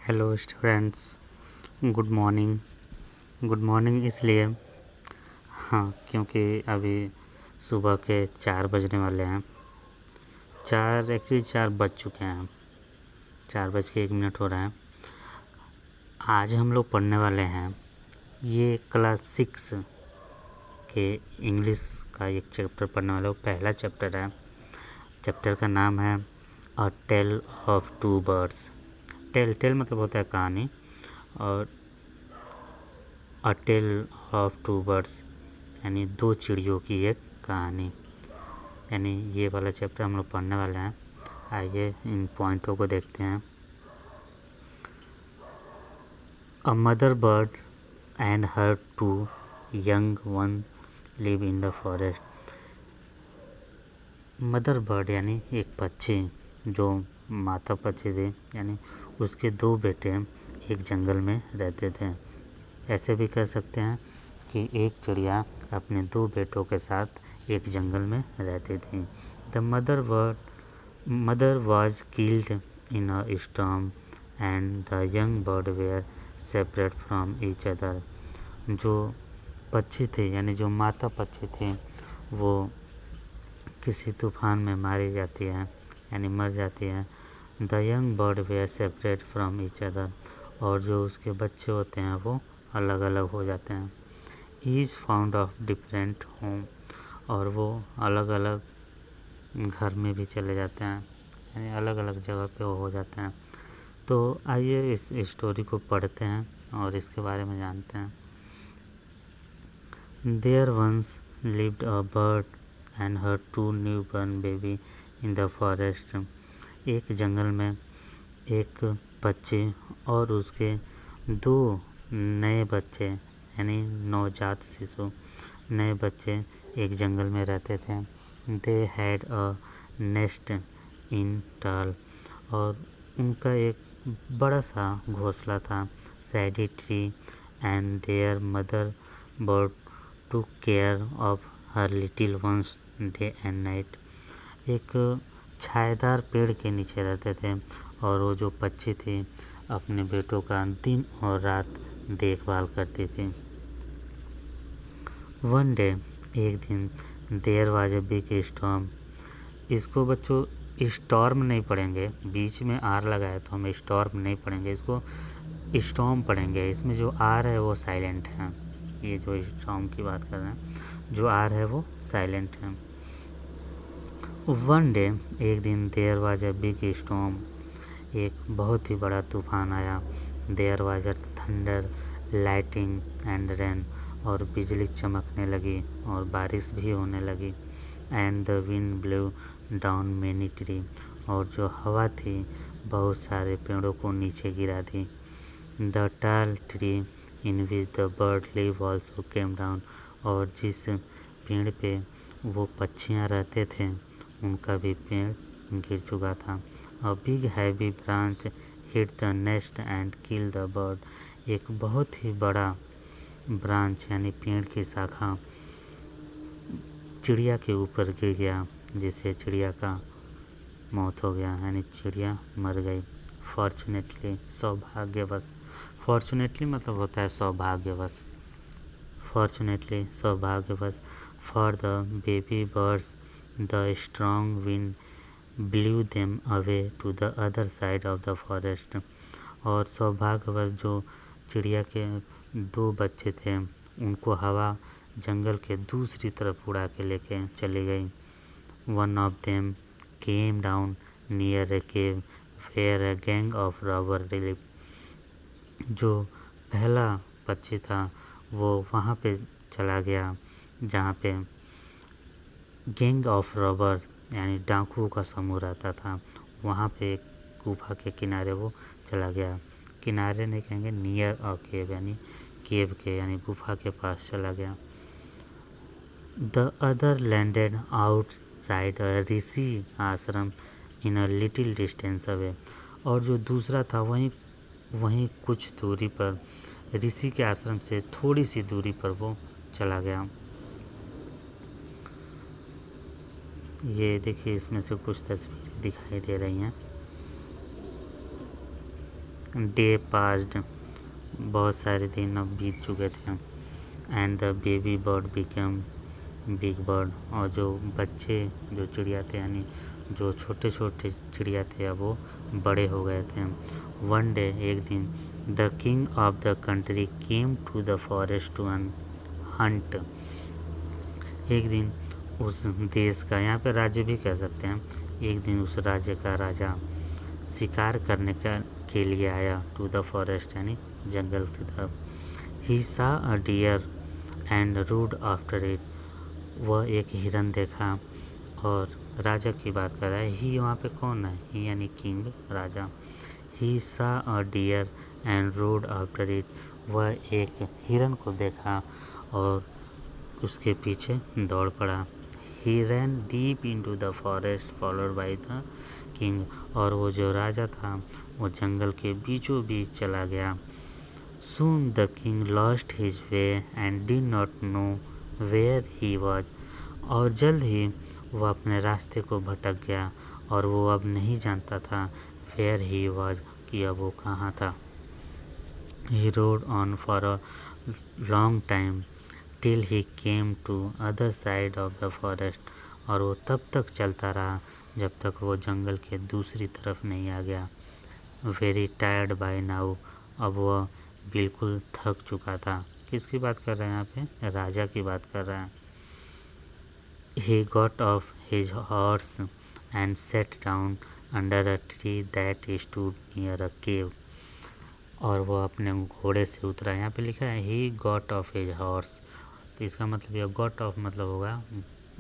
Hello students, good morning. Good morning इसलिए क्योंकि अभी सुबह के 4 बजने वाले हैं। 4 बज चुके हैं। 4:01 हो रहे हैं। आज हम लोग पढ़ने वाले हैं ये क्लास 6 के इंग्लिश का एक चैप्टर पढ़ने वाले। वो पहला चैप्टर है। चैप्टर का नाम है a tale of two birds. Tale मतलब होता है कहानी, और a tale of two birds यानी 2 चिड़ियों की एक कहानी। यानी ये वाला चैप्टर हम लोग पढ़ने वाले हैं। आइए इन पॉइंटों को देखते हैं। A mother bird and her 2 young one live in the forest. Mother bird यानी एक पक्षी, जो माता पक्षी थी, यानी उसके 2 बेटे एक जंगल में रहते थे। ऐसे भी कह सकते हैं कि एक चिड़िया अपने 2 बेटों के साथ एक जंगल में रहती थी। The mother was killed in a storm and the young bird were separate from each other. जो पक्षी थे यानी जो माता पक्षी थी, वो किसी तूफान में मारी जाती है यानी मर जाती है। The young bird were separate from each other, और जो उसके बच्चे होते हैं वो अलग अलग हो जाते हैं। Each found of different home, और वो अलग अलग घर में भी चले जाते हैं, यानी अलग अलग जगह पे वो हो जाते हैं। तो आइए इस स्टोरी को पढ़ते हैं और इसके बारे में जानते हैं। There once lived a bird and her 2 newborn baby in the forest. एक जंगल में एक पक्षी और उसके 2 नए बच्चे यानी नवजात शिशु नए बच्चे एक जंगल में रहते थे। They had a nest in tall, और उनका एक बड़ा सा घोंसला था shady tree, and their mother bird to care of her little ones day and night. एक छायादार पेड़ के नीचे रहते थे, और वो जो पक्षी थी अपने बेटों का दिन और रात देखभाल करती थी। वन डे, एक दिन, there was a big storm. इसको बच्चों स्टॉर्म नहीं पढ़ेंगे, बीच में आर लगाया तो हम स्टॉर्म नहीं पढ़ेंगे, इसको स्टॉर्म पढ़ेंगे। इसमें जो आर है वो साइलेंट है। ये जो स्टॉर्म की बात कर रहे हैं, जो आर है वो साइलेंट है। वन डे, एक दिन, there was a big storm. एक बहुत ही बड़ा तूफान आया। There was a thunder, lightning and rain, और बिजली चमकने लगी और बारिश भी होने लगी। And the wind blew down many tree, और जो हवा थी बहुत सारे पेड़ों को नीचे गिरा दी। द टाल tree in which the bird live also came down, और जिस पेड़ पे वो पक्षियाँ रहते थे उनका भी पेड़ गिर चुका था। A big heavy branch hit the nest and kill the bird. एक बहुत ही बड़ा ब्रांच यानी पेड़ की शाखा चिड़िया के ऊपर गिर गया, जिससे चिड़िया का मौत हो गया, यानी चिड़िया मर गई। फॉर्चुनेटली, सौभाग्यवश। फॉर्चुनेटली मतलब होता है सौभाग्यवश। फॉर्चुनेटली, सौभाग्यवश, for the baby birds the strong wind blew them away to the other side of the forest. और सौभाग्यवश जो चिड़िया के 2 बच्चे थे उनको हवा जंगल के दूसरी तरफ उड़ा के लेके चली गई। One of them came down near a cave where a gang of robber live. जो पहला पक्षी था वो वहाँ पे चला गया जहाँ पे गैंग ऑफ रॉबर यानी डाकुओं का समूह रहता था। वहाँ पे एक गुफा के किनारे वो चला गया। किनारे नहीं कहेंगे, नियर अ केव, यानी केव के यानी गुफा के पास चला गया। The other landed outside a rishi ashram in a little distance away. और जो दूसरा था वहीं कुछ दूरी पर, ऋषि के आश्रम से थोड़ी सी दूरी पर वो चला गया। ये देखिए, इसमें से कुछ तस्वीरें दिखाई दे रही हैं। डे पास्ड, बहुत सारे दिन अब बीत चुके थे। And the baby bird become big bird, और जो बच्चे जो चिड़िया थे यानी जो छोटे छोटे चिड़िया थे अब वो बड़े हो गए थे। वन डे, एक दिन, the king of the country came to the forest to hunt. एक दिन उस देश का, यहाँ पे राज्य भी कह सकते हैं, एक दिन उस राज्य का राजा शिकार करने के लिए आया टू द फॉरेस्ट यानी जंगल की तरफ। He saw a deer and rode after it, वह एक हिरन देखा और राजा की बात कर रहा है। ही वहाँ पे कौन है? ही यानी किंग, राजा। He saw a deer and rode after it, वह एक हिरन को देखा और उसके पीछे दौड़ पड़ा। He ran deep into the forest followed by the king, और वो जो राजा था वो जंगल के बीचों बीच चला गया। Soon the king lost his way and did not know where he was, और जल्द ही वो अपने रास्ते को भटक गया और वो अब नहीं जानता था where he was, कि अब वो कहाँ था। He rode on for a long time till he came to other side of the forest, और वो तब तक चलता रहा जब तक वो जंगल के दूसरी तरफ नहीं आ गया। Very tired by now, अब वह बिल्कुल थक चुका था। किसकी बात कर रहे हैं यहाँ पे? राजा की बात कर रहा है। He got off his horse and sat down under a tree that stood near a cave, और वो अपने घोड़े से उतरा। यहाँ पे लिखा है he got off his horse, तो इसका मतलब यह got off मतलब होगा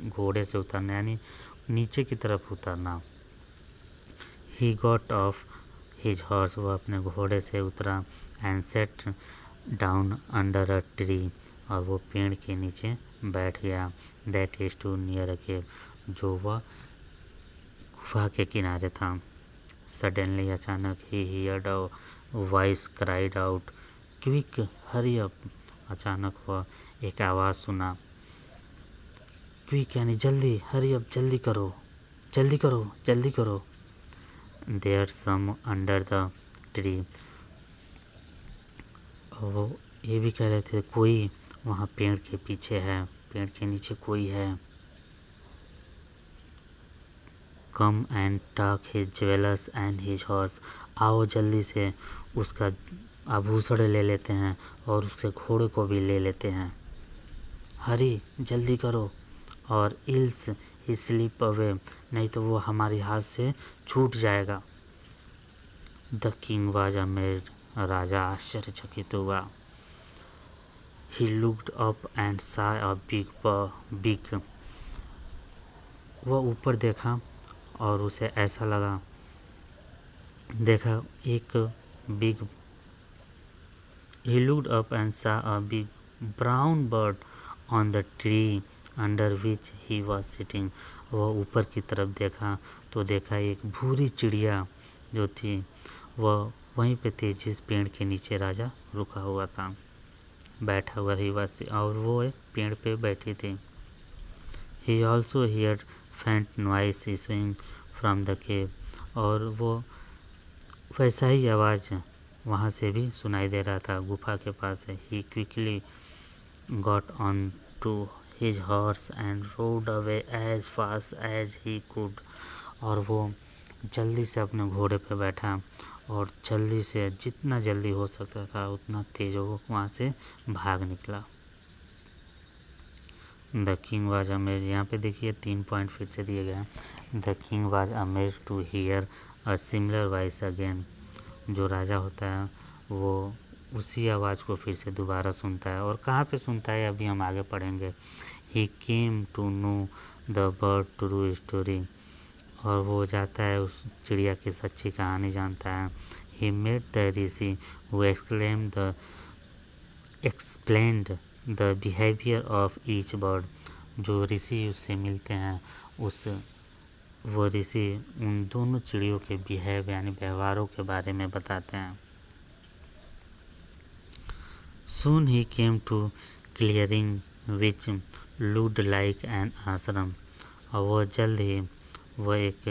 घोड़े से उतरना यानी नीचे की तरफ उतरना। He got off his horse, वो अपने घोड़े से उतरा। and sat down under a tree, और वो पेड़ के नीचे बैठ गया। that stood near a cave, जो वह गुफा के किनारे था। suddenly, अचानक, he heard a voice cried out, quick hurry up, अचानक वह एक आवाज़ सुना। क्विक यानी जल्दी, हरी अप जल्दी करो, जल्दी करो, जल्दी करो। There some under the tree, वो ये भी कह रहे थे कोई वहाँ पेड़ के पीछे है, पेड़ के नीचे कोई है। Come and talk his jewellers and his horse, आओ जल्दी से उसका आभूषण ले लेते हैं और उसके घोड़े को भी ले लेते हैं। हरी जल्दी करो, और इल्स ही स्लिप अवे, नहीं तो वो हमारे हाथ से छूट जाएगा। द किंग वाज अमेज्ड, राजा आश्चर्यचकित हुआ। He looked up and saw a big, वह ऊपर देखा और उसे ऐसा लगा, देखा एक big, he looked up and saw a big brown bird on the tree under which he was sitting, वह ऊपर की तरफ देखा तो देखा एक भूरी चिड़िया जो थी वह वहीं पे थी जिस पेड़ के नीचे राजा रुका हुआ था, बैठा हुआ ही वह, और वो एक पेड़ पे बैठी थी। ही ऑल्सो हियर्ड फेंट noise issuing from the cave, और वो वैसा ही आवाज़ वहाँ से भी सुनाई दे रहा था गुफा के पास है। He quickly got on to his horse and rode away as fast as he could, और वो जल्दी से अपने घोड़े पे बैठा और जल्दी से जितना जल्दी हो सकता था उतना तेज वो वहाँ से भाग निकला। द किंग वाज अमेज, यहाँ पे देखिए 3 पॉइंट फिर से दिए गए हैं। The king was amaze to hear a similar voice again, जो राजा होता है वो उसी आवाज़ को फिर से दोबारा सुनता है, और कहाँ पे सुनता है अभी हम आगे पढ़ेंगे। He came to know the bird true story, और वो जाता है उस चिड़िया की सच्ची कहानी जानता है। He met the rishi who explained the behaviour of each bird, जो ऋषि उससे मिलते हैं वो ऋषि उन दोनों चिड़ियों के बिहेव यानी व्यवहारों के बारे में बताते हैं। Soon he came to clearing which looked like an ashram, और वह जल्द ही वह एक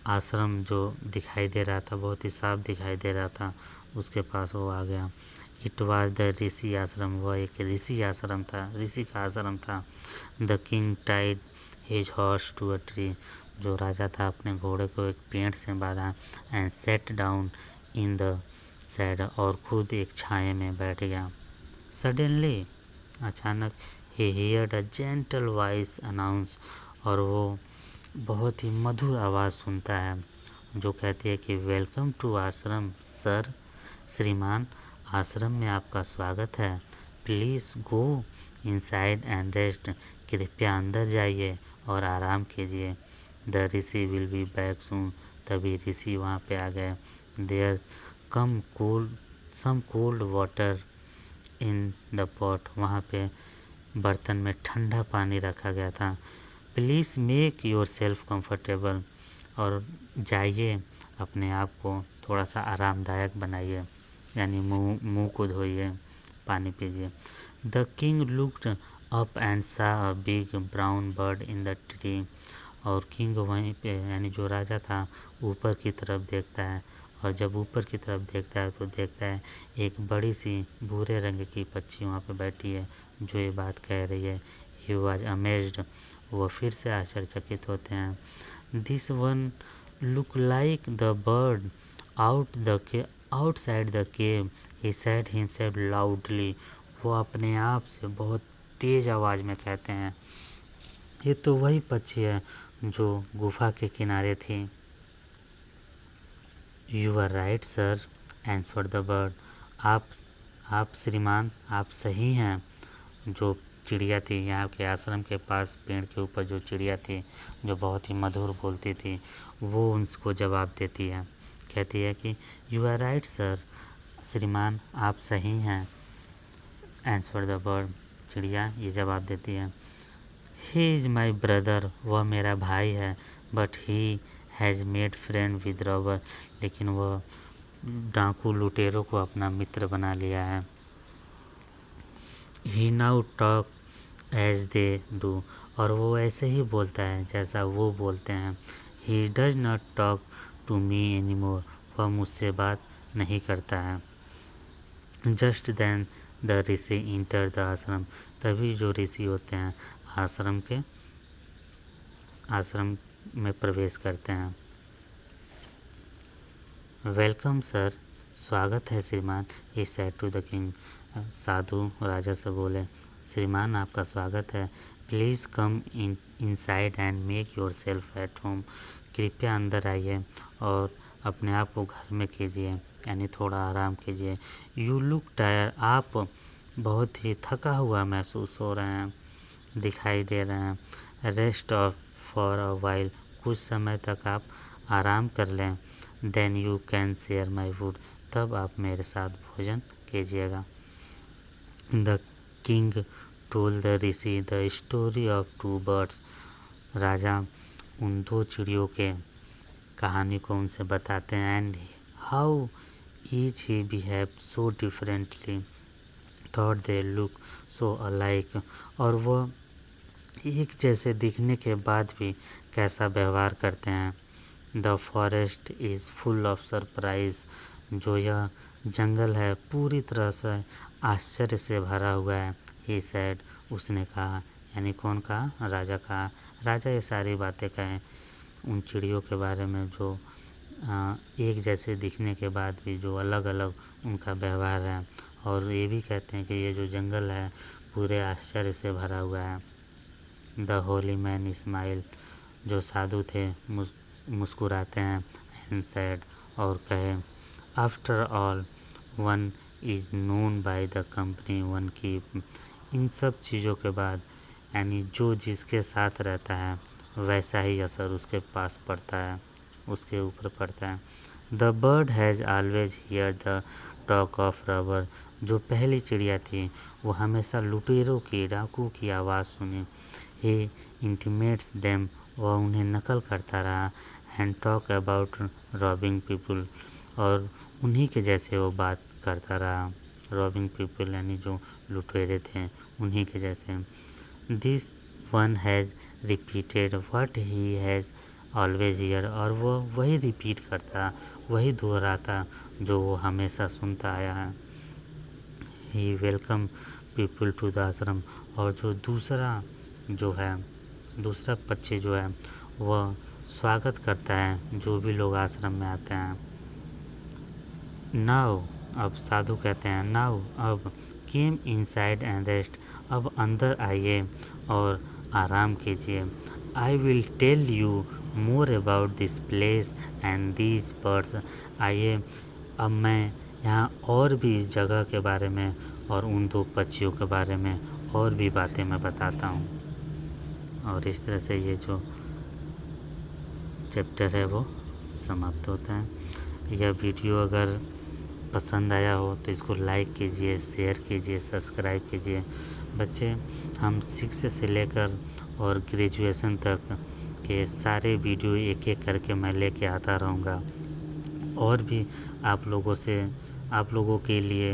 आश्रम जो दिखाई दे रहा था, बहुत ही साफ दिखाई दे रहा था, उसके पास वो आ गया। इट वाज द ऋषि आश्रम, वह एक ऋषि आश्रम था, ऋषि का आश्रम था। The king tied his horse to a tree, जो राजा था अपने घोड़े को एक पेड़ से बांधा। And sat down in the shade, और खुद एक छाए में बैठ गया। सडनली, अचानक, he heard a gentle voice announce, और वो बहुत ही मधुर आवाज़ सुनता है जो कहती है कि वेलकम टू आश्रम सर, श्रीमान, आश्रम में आपका स्वागत है। Please go inside and rest, कृपया अंदर जाइए और आराम कीजिए। The rishi will be back soon, तभी ऋषि वहाँ पे आ गए। There come cold some cold water in the pot, वहाँ पे बर्तन में ठंडा पानी रखा गया था। Please make yourself comfortable, और जाइए अपने आप को थोड़ा सा आरामदायक बनाइए, यानी मुंह को धोइए, पानी पीजिए। The king looked up and saw a big brown bird in the tree, और किंग वहीं पे, यानी जो राजा था, ऊपर की तरफ देखता है, और जब ऊपर की तरफ देखता है तो देखता है एक बड़ी सी भूरे रंग की पक्षी वहाँ पे बैठी है जो ये बात कह रही है। ही वॉज अमेज्ड, वो फिर से आश्चर्यचकित होते हैं। This one look like the bird outside the cave, he said himself loudly, वो अपने आप से बहुत तेज आवाज़ में कहते हैं, ये तो वही पक्षी है जो गुफा के किनारे थी। You are right sir, answered the bird, आप श्रीमान, आप सही हैं। जो चिड़िया थी यहाँ के आश्रम के पास पेड़ के ऊपर, जो चिड़िया थी जो बहुत ही मधुर बोलती थी, वो उनको जवाब देती है, कहती है कि यू आर राइट सर, श्रीमान, आप सही हैं। आंसर्ड द बर्ड, चिड़िया ये जवाब देती है। ही इज़ माई ब्रदर, वह मेरा भाई है। But he has made friend with robber, लेकिन वह डाकू लुटेरों को अपना मित्र बना लिया है। He now talk as they do, और वो ऐसे ही बोलता है जैसा वो बोलते हैं। He does not talk to me any more, वह मुझसे बात नहीं करता है। Just then the rishi enter the ashram, तभी जो ऋषि होते हैं आश्रम में प्रवेश करते हैं। वेलकम सर, स्वागत है श्रीमान, he said to the king, साधु राजा से बोले, श्रीमान आपका स्वागत है। Please come inside and make yourself at home, कृपया अंदर आइए और अपने आप को घर में कीजिए, यानी थोड़ा आराम कीजिए। यू लुक टायर, आप बहुत ही थका हुआ महसूस हो रहे हैं, दिखाई दे रहे हैं। Rest of for a while, कुछ समय तक आप आराम कर लें। Then you can share my food, तब आप मेरे साथ भोजन कीजिएगा। The king told the rishi the story of two birds, राजा उन दो चिड़ियों के कहानी को उनसे बताते हैं। And how each he behave so differently, thought they look so alike, और वह एक जैसे दिखने के बाद भी कैसा व्यवहार करते हैं। The forest is full of surprise, जो यह जंगल है पूरी तरह से आश्चर्य से भरा हुआ है। ही सैड, उसने कहा, यानी कौन कहा, राजा कहा। राजा ये सारी बातें कहें उन चिड़ियों के बारे में जो एक जैसे दिखने के बाद भी जो अलग अलग उनका व्यवहार है, और ये भी कहते हैं कि ये जो जंगल है पूरे आश्चर्य से भरा हुआ है। द होली मैन स्माइल, जो साधु थे मुस्कुराते हैं। एंड सैड, और कहे, after all one is known by the company one keep, इन सब चीज़ों के बाद, यानी जो जिसके साथ रहता है वैसा ही असर उसके पास पड़ता है, उसके ऊपर पड़ता है। The bird has always here the talk of rubber, जो पहली चिड़िया थी वो हमेशा लुटेरों की, डाकू की आवाज़ सुनी। ही इंटीमेट्स देम, वह उन्हें नकल करता रहा। And talk about robbing people, और उन्हीं के जैसे वो बात करता रहा। रॉबिंग पीपल यानी जो लुटेरे थे उन्हीं के जैसे। This one has repeated what he has always here, और वो वही रिपीट करता, वही दोहराता जो वो हमेशा सुनता आया है। ही वेलकम पीपल टू द आश्रम, और जो दूसरा पक्षी जो है वह स्वागत करता है जो भी लोग आश्रम में आते हैं। नाउ, अब साधु कहते हैं, नाउ अब केम इनसाइड एंड रेस्ट, अब अंदर आइए और आराम कीजिए। I will tell you more about this place and these birds, आइए अब मैं यहाँ और भी इस जगह के बारे में और उन 2 पक्षियों के बारे में और भी बातें मैं बताता हूँ। और इस तरह से ये जो चैप्टर है वो समाप्त होता है। यह वीडियो अगर पसंद आया हो तो इसको लाइक कीजिए, शेयर कीजिए, सब्सक्राइब कीजिए। बच्चे, हम 6 से लेकर और ग्रेजुएशन तक के सारे वीडियो एक एक करके मैं लेके आता रहूँगा, और भी आप लोगों के लिए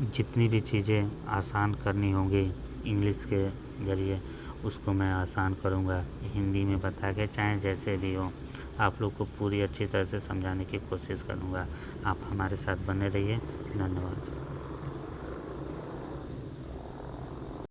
जितनी भी चीज़ें आसान करनी होंगी इंग्लिश के ज़रिए उसको मैं आसान करूँगा, हिंदी में बता के, चाहे जैसे भी हो आप लोग को पूरी अच्छी तरह से समझाने की कोशिश करूँगा। आप हमारे साथ बने रहिए। धन्यवाद।